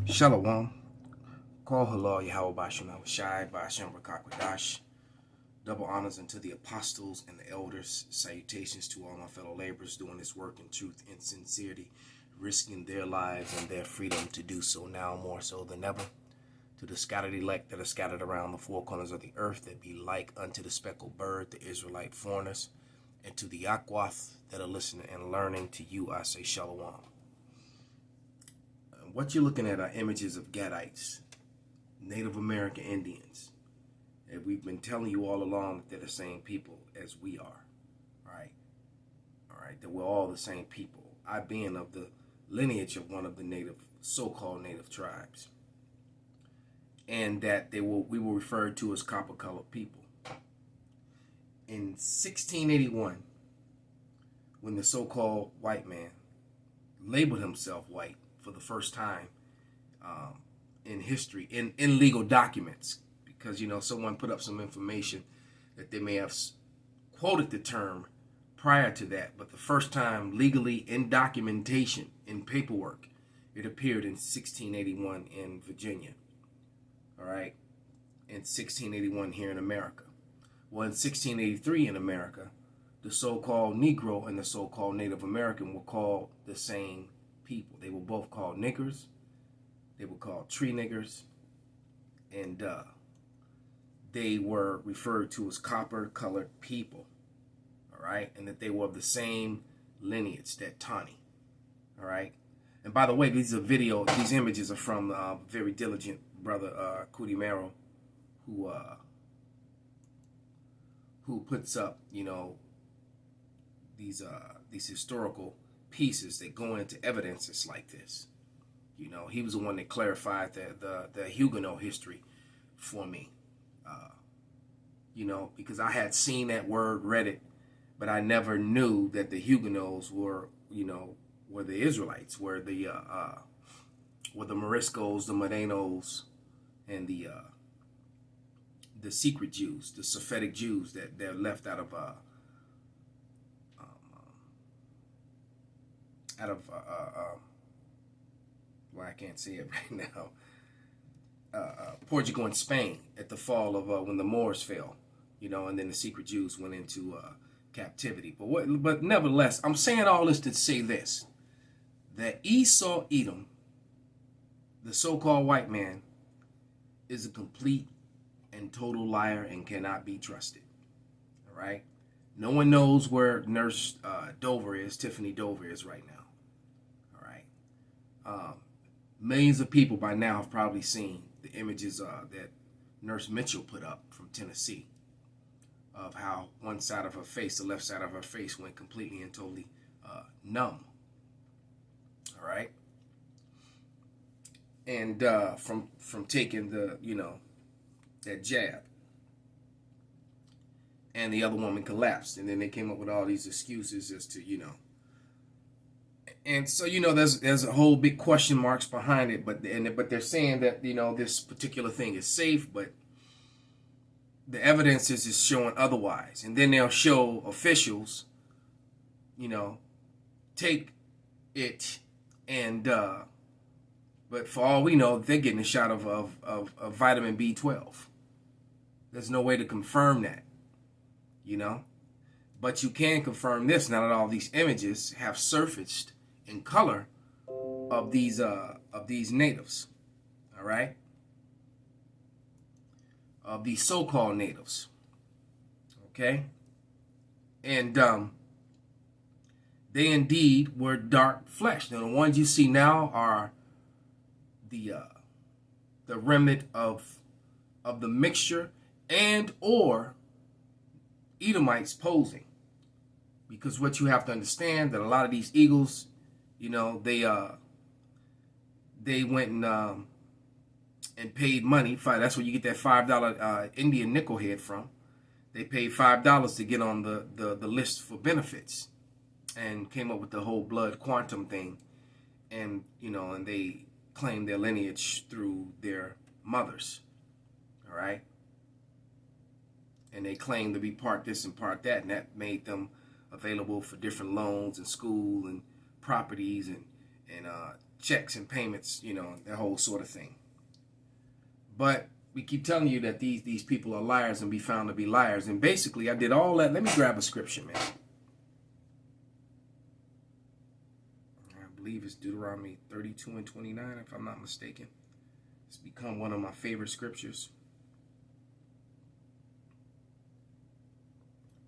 Shalom. Call halal Yahweh Bashim Shai Bashim Rakakwadash. Double honors unto the apostles and the elders. Salutations to all my fellow laborers doing this work in truth and sincerity, risking their lives and their freedom to do so now more so than ever. To the scattered elect that are scattered around the four corners of the earth, that be like unto the speckled bird, the Israelite foreigners, and to the Akwath that are listening and learning, to you I say Shalom. What you're looking at are images of Gadites, Native American Indians. And we've been telling you all along that they're the same people as we are, right? All right, that we're all the same people. I being of the lineage of one of the native, so-called native tribes. And that we were referred to as copper-colored people. In 1681, when the so-called white man labeled himself white for the first time in history, in legal documents, because, you know, someone put up some information that they may have quoted the term prior to that, but the first time legally in documentation, in paperwork, it appeared in 1681 in Virginia, all right, in 1681 here in America. Well, in 1683 in America, the so-called Negro and the so-called Native American were called the same people. They were both called niggers. They were called tree niggers. And they were referred to as copper-colored people. All right? And that they were of the same lineage, that Tani. All right? And by the way, these images are from very diligent brother Cootie Merrill, who puts up, you know, these historical pieces that go into evidences like this. You know, he was the one that clarified the Huguenot history for me. You know, because I had seen that word, read it, but I never knew that the Huguenots were, you know, were the Israelites, were the Moriscos, the Morenos, and the secret Jews, the Sephardic Jews that they're left out of well, I can't say it right now. Portugal and Spain at the fall of when the Moors fell, you know, and then the secret Jews went into captivity. But nevertheless, I'm saying all this to say this: that Esau Edom, the so-called white man, is a complete and total liar and cannot be trusted. All right. No one knows where Nurse Dover is, Tiffany Dover is right now. All right. Millions of people by now have probably seen the images that Nurse Mitchell put up from Tennessee of how one side of her face, the left side of her face, went completely and totally numb. All right. And from taking the, you know, that jab. And the other woman collapsed. And then they came up with all these excuses as to, you know. And so, you know, there's a whole big question marks behind it. But they're saying that, you know, this particular thing is safe. But the evidence is showing otherwise. And then they'll show officials, you know, take it and, but for all we know, they're getting a shot of vitamin B12. There's no way to confirm that. You know, but you can confirm this now that all these images have surfaced in color of these natives, all right, of these so-called natives, okay, and they indeed were dark flesh. Now the ones you see now are the remnant of the mixture and or Edomites posing, because what you have to understand that a lot of these eagles, you know, they went and paid money. That's where you get that $5 Indian nickel head from. They paid $5 to get on the list for benefits, and came up with the whole blood quantum thing, and you know, and they claim their lineage through their mothers. All right. And they claim to be part this and part that, and that made them available for different loans and school and properties and checks and payments, that whole sort of thing. But we keep telling you that these people are liars and be found to be liars. And basically, I did all that. Let me grab a scripture, man. I believe it's Deuteronomy 32 and 29, if I'm not mistaken. It's become one of my favorite scriptures.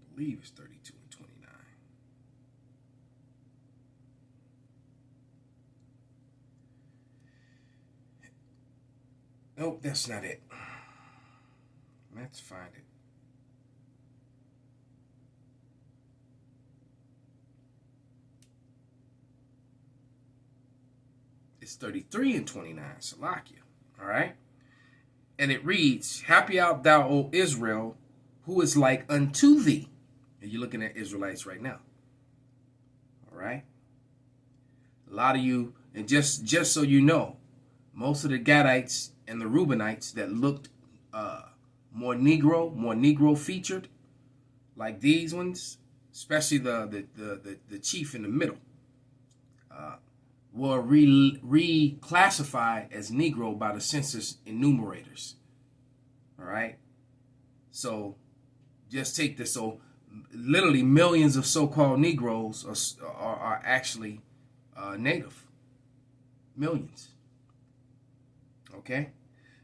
I believe it's 32 and 29. Nope, that's not it. Let's find it. It's 33 and 29, Salakia. All right? And it reads, Happy art thou, O Israel, who is like unto thee. And you're looking at Israelites right now. All right? A lot of you, and just so you know, most of the Gadites and the Reubenites that looked more Negro featured, like these ones, especially the chief in the middle, were reclassified as Negro by the census enumerators. All right? So just take this. So literally millions of so-called Negroes are actually native. Millions. Okay?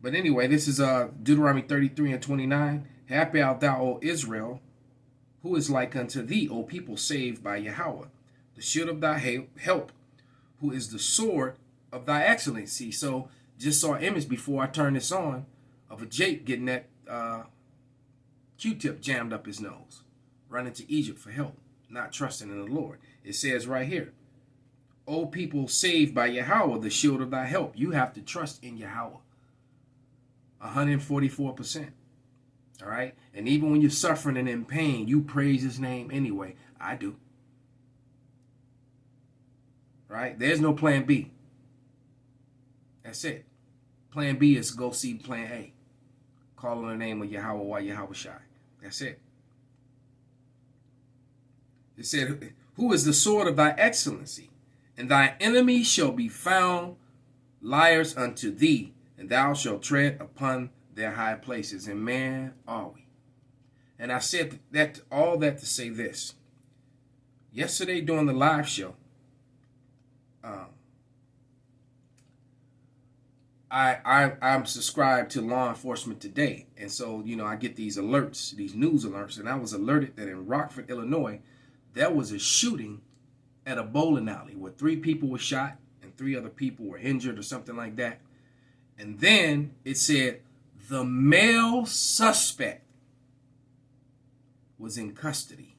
But anyway, this is Deuteronomy 33 and 29. Happy art thou, O Israel, who is like unto thee, O people saved by Yahweh, the shield of thy help, who is the sword of thy excellency. So just saw an image before I turned this on of a Jake getting that Q-tip jammed up his nose, running to Egypt for help, not trusting in the Lord. It says right here, O people saved by Yahweh, the shield of thy help. You have to trust in Yahweh. 144%. All right? And even when you're suffering and in pain, you praise his name anyway. I do. Right? There's no plan B. That's it. Plan B is go see plan A. Call on the name of Yahweh while Yahweh Shai. That's it. It said, who is the sword of thy excellency? And thy enemies shall be found liars unto thee, and thou shalt tread upon their high places. And man, are we. And I said that all that to say this. Yesterday during the live show, I'm subscribed to Law Enforcement Today. And so, I get these alerts, these news alerts. And I was alerted that in Rockford, Illinois, there was a shooting at a bowling alley where 3 people were shot and 3 other people were injured or something like that. And then it said the male suspect was in custody.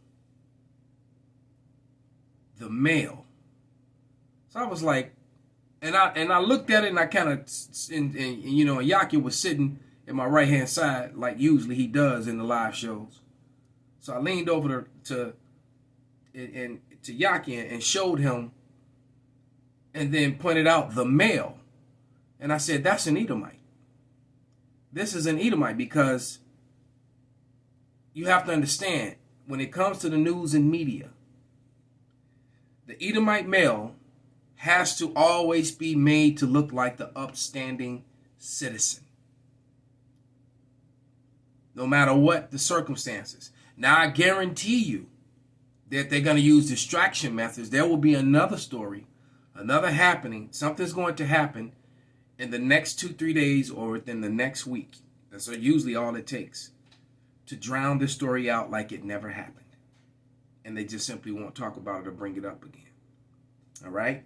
The male. So I was like, and I looked at it and I kind of, and Yaki was sitting at my right hand side like usually he does in the live shows. So I leaned over to Yaki and showed him, and then pointed out the male. And I said, that's an Edomite. This is an Edomite, because you have to understand, when it comes to the news and media, the Edomite male has to always be made to look like the upstanding citizen, no matter what the circumstances. Now, I guarantee you that they're going to use distraction methods. There will be another story, another happening. Something's going to happen in the next 2-3 days or within the next week. That's usually all it takes to drown this story out like it never happened. And they just simply won't talk about it or bring it up again. All right?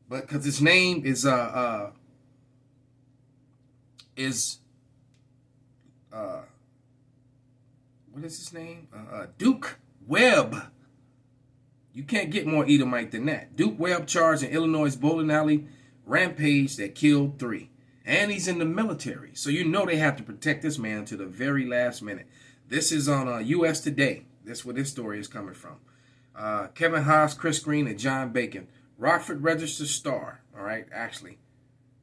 But because his name is what is his name? Duke Webb. You can't get more Edomite than that. Duke Webb charged in Illinois' bowling alley rampage that killed 3. And he's in the military. So they have to protect this man to the very last minute. This is on U.S. Today. That's where this story is coming from. Kevin Haas, Chris Green, and John Bacon. Rockford Register Star. All right, actually.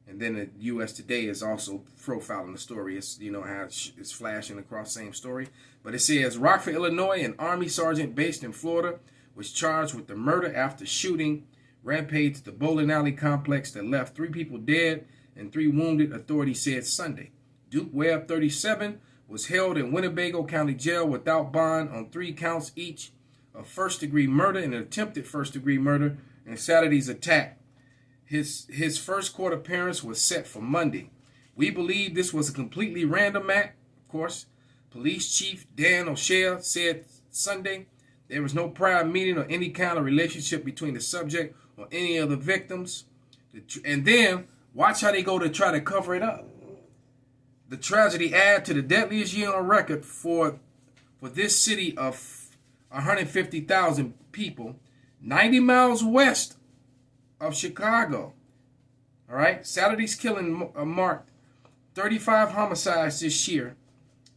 And then the U.S. Today is also profiling the story. It's, how it's flashing across the same story. But it says, Rockford, Illinois, an Army sergeant based in Florida was charged with the murder after shooting rampaged at the bowling alley complex that left 3 people dead and 3 wounded, authorities said Sunday. Duke Webb, 37, was held in Winnebago County Jail without bond on 3 counts each of first-degree murder and attempted first-degree murder in Saturday's attack. His first court appearance was set for Monday. We believe this was a completely random act, of course. Police Chief Dan O'Shea said Sunday there was no prior meeting or any kind of relationship between the subject or any of the victims. And then, watch how they go to try to cover it up. The tragedy added to the deadliest year on record for this city of 150,000 people, 90 miles west of Chicago. All right? Saturday's killing marked 35 homicides this year,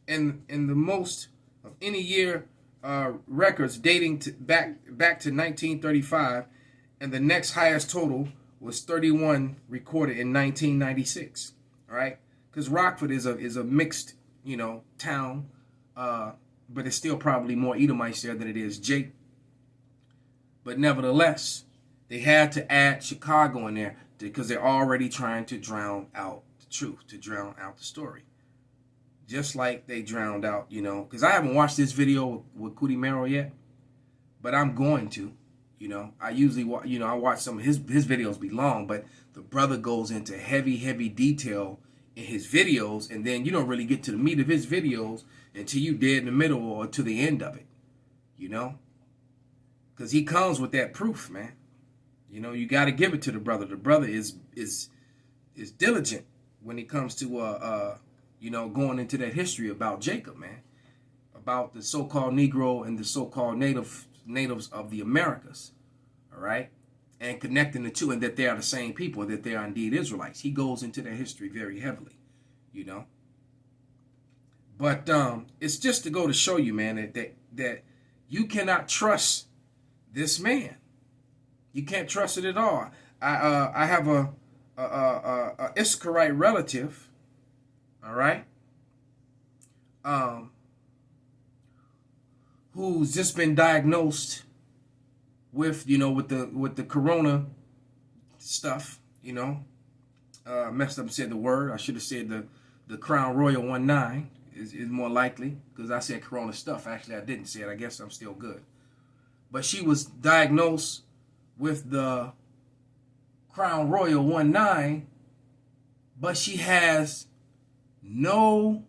and the most of any year records dating back to 1935, and the next highest total was 31 recorded in 1996. All right, because Rockford is a mixed town, but it's still probably more Edomites there than it is Jake. But nevertheless, they had to add Chicago in there because they're already trying to drown out the truth, to drown out the story. Just like they drowned out, because I haven't watched this video with Cootie Merrill yet, but I'm going to. I usually, I watch some of his videos be long, but the brother goes into heavy detail in his videos, and then you don't really get to the meat of his videos until you dead in the middle or to the end of it, because he comes with that proof, man. You got to give it to the brother. The brother is diligent when it comes to going into that history about Jacob, man, about the so-called Negro and the so-called natives of the Americas, all right, and connecting the two, and that they are the same people, that they are indeed Israelites. He goes into that history very heavily, But it's just to go to show you, man, that you cannot trust this man. You can't trust it at all. I have a Issacharite relative, all right, who's just been diagnosed with with the corona stuff, messed up and said the word. I should have said the Crown Royal 19 is more likely, because I said corona stuff. Actually, I didn't say it. I guess I'm still good. But she was diagnosed with the Crown Royal 19, but she has no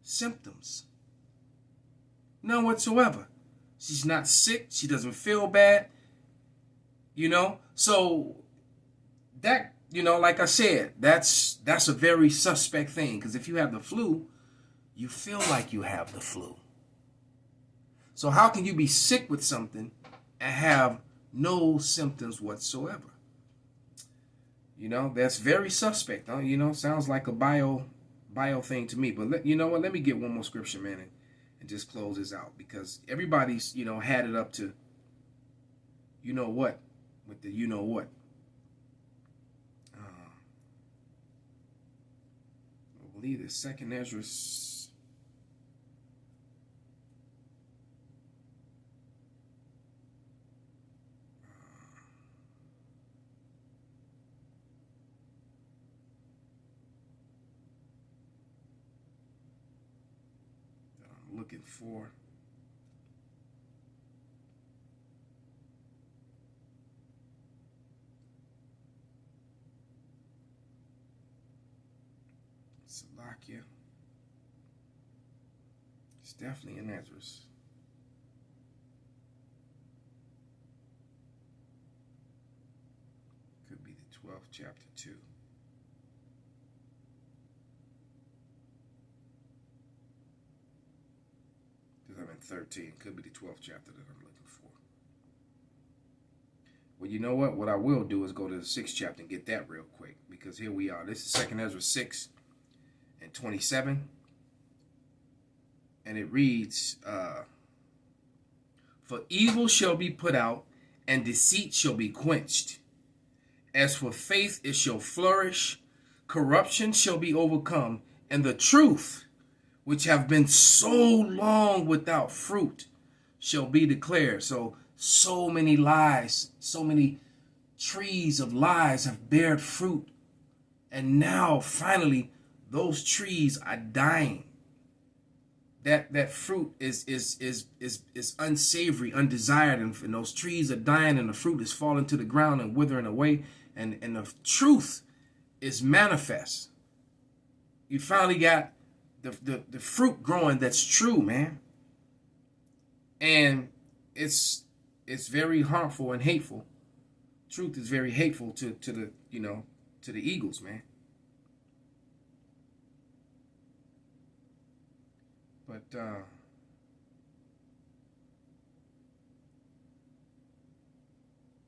symptoms. None whatsoever. She's not sick. She doesn't feel bad. So that, like I said, that's a very suspect thing, because if you have the flu, you feel like you have the flu. So how can you be sick with something and have no symptoms whatsoever? That's very suspect. Sounds like a bio thing to me. But you know what? Let me get one more scripture, man, and just close this out, because everybody's had it up to what with the what. I believe it's 2nd Ezra. Looking for. Salakia. It's definitely in Ezra's. Could be the 12th chapter 2. I'm in 13. Could be the 12th chapter that I'm looking for. Well, you know what? What I will do is go to the 6th chapter and get that real quick, because here we are. This is 2nd Ezra 6 and 27. And it reads, For evil shall be put out, and deceit shall be quenched. As for faith, it shall flourish. Corruption shall be overcome, and the truth, which have been so long without fruit, shall be declared. So many lies, so many trees of lies have bared fruit. And now, finally, those trees are dying. That fruit is unsavory, undesired, and those trees are dying, and the fruit is falling to the ground and withering away, and the truth is manifest. You finally got the fruit growing that's true, man. And it's very harmful and hateful. Truth is very hateful to the to the eagles, man. But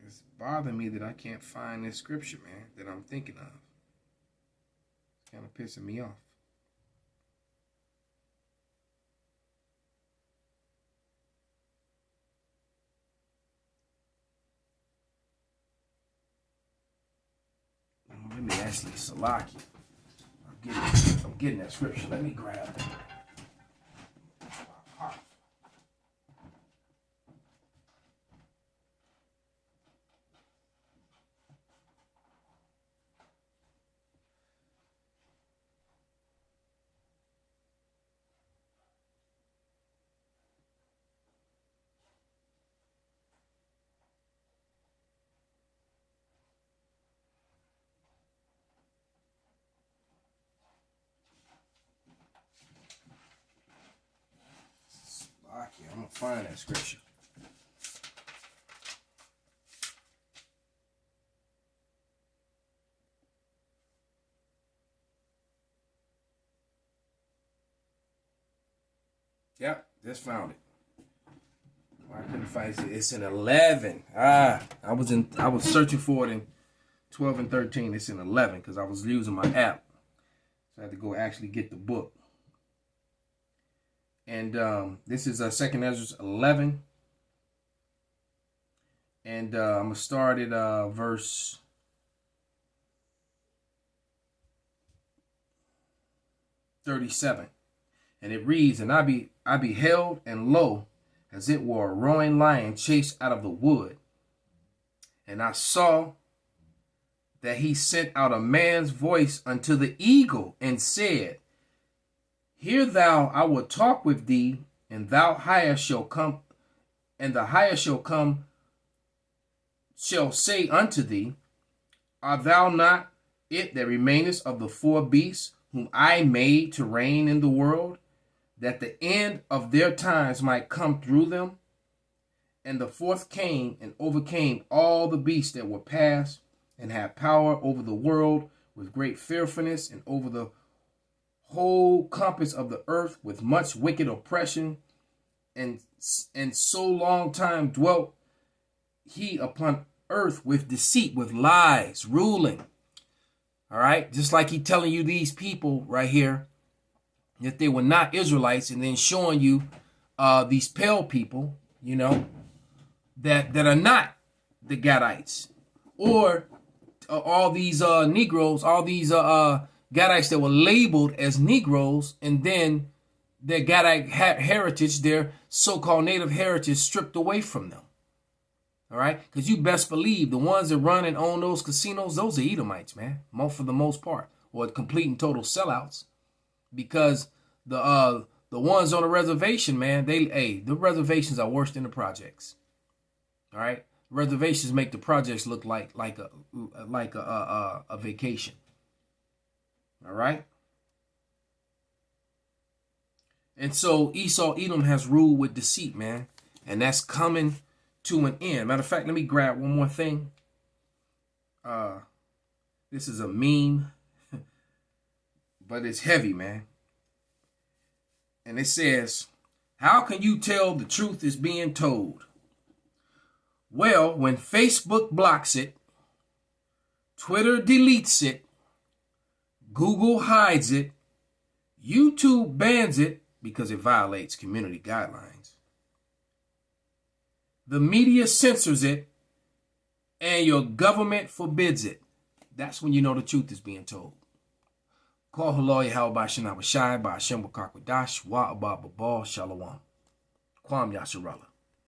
it's bothering me that I can't find this scripture, man, that I'm thinking of. It's kind of pissing me off. Let me actually Salaki. I'm getting that scripture. Let me grab it. I'm gonna find that scripture. Yep, just found it. I couldn't find it. It's in 11. I was searching for it in 12 and 13. It's in 11 because I was using my app, so I had to go actually get the book. And this is 2nd Ezra 11. And I'm going to start at verse 37. And it reads, "And I beheld, and lo, as it were a roaring lion chased out of the wood. And I saw that he sent out a man's voice unto the eagle, and said, Hear thou, I will talk with thee, and thou higher shall come, and the higher shall come, shall say unto thee, Art thou not it that remainest of the 4 beasts, whom I made to reign in the world, that the end of their times might come through them? And the 4th came and overcame all the beasts that were past, and had power over the world with great fearfulness, and over the whole compass of the earth with much wicked oppression, and so long time dwelt he upon earth with deceit, with lies, ruling." All right, just like he telling you these people right here that they were not Israelites, and then showing you these pale people, that are not the Gadites, or all these Negroes, all these Gadites that were labeled as Negroes, and then their Gadite heritage, their so-called native heritage, stripped away from them. All right? Because you best believe the ones that run and own those casinos, those are Edomites, man, for the most part, or complete and total sellouts. Because the ones on the reservation, man, the reservations are worse than the projects. All right? Reservations make the projects look like a vacation. All right. And so Edom has ruled with deceit, man. And that's coming to an end. Matter of fact, let me grab one more thing. This is a meme, but it's heavy, man. And it says, "How can you tell the truth is being told? Well, when Facebook blocks it, Twitter deletes it, Google hides it, YouTube bans it because it violates community guidelines, the media censors it, and your government forbids it. That's when you know the truth is being told." Call Haloy Halbashan Abashai by Hashem Wakakwadash Wa Abba Babal Shalom. Kwam Yasharallah.